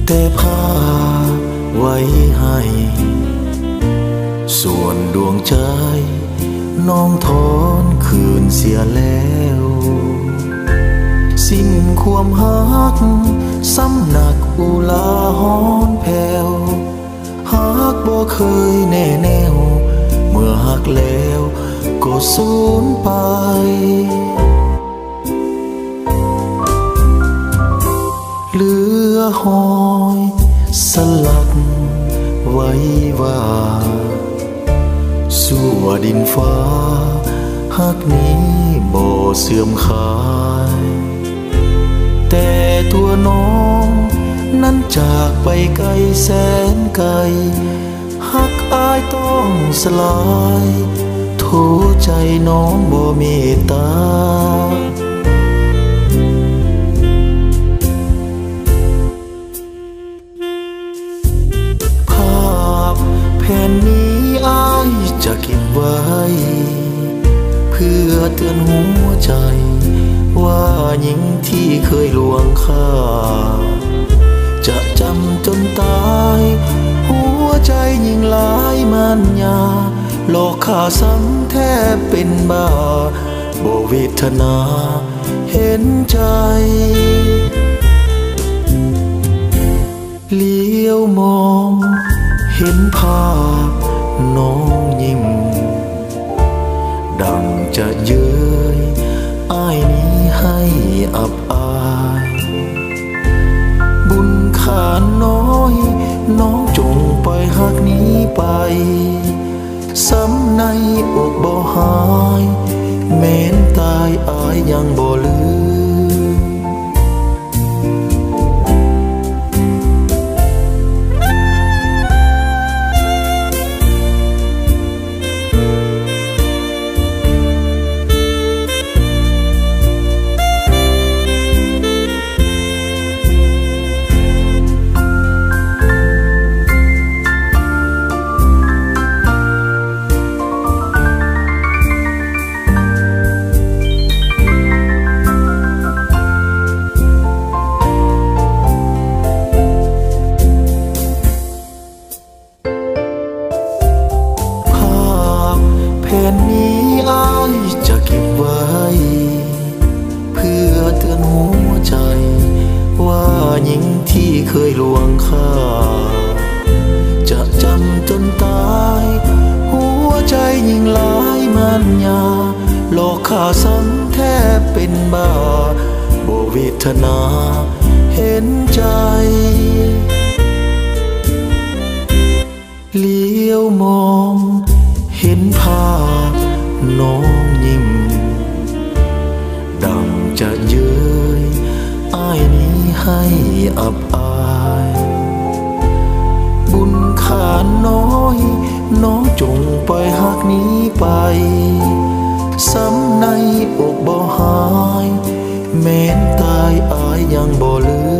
แต่ภาพไว้ให้ส่วนดวงใจน้องถอนคืนเสียแล้วสิ้นความหักสำหนักอุลาหอนแผ่วหักบ่เคยแน่แนวเมื่อหักแล้วก็สูญไปเหลือหอยสลักไว้ว่าสู่ดินฟ้าหักนี้บ่เสื่อมคลายแต่ตัวน้องนั้นจากไปไกลแสนไกลหักอายต้องสลายโทษใจน้องบ่เมตตาภาพแผ่นนี้อายจะเก็บไว้เพื่อเตือนหัวใจว่าหญิงที่เคยลวงข้าจะจำจนตายหัวใจยิ่งหลายมันยาหลอกข้าซ้ำแทบเป็นบ้าบ่เวทนาเห็นใจเลี้ยวมองเห็นภาพน้องยิ้มดังจะเย้ยอ้ายนี้ให้อับอายบุญขาน้อยน้องจงปล่อยหักนี้ไปซ้ำในอกบ่หายแม้นตายอายยังบ่ลืมแผ่นนี้อายจะเก็บไว้เพื่อเตือนหัวใจว่าหญิงที่เคยลวงข้าจะจำจนตายหัวใจยิ่งหลายมันยาหลอกข้าซ้ำแทบเป็นบ้าบ่เวทนาเห็นใจเลี้ยวมองเห็นภาพน้องยิ้มดังจะเย้ยอ้ายนี้ให้อับอายบุญขาน้อยน้องจงปล่อยหักนี้ไปซ้ำในอกบ่หายแม้นตายอายยังบ่ลืม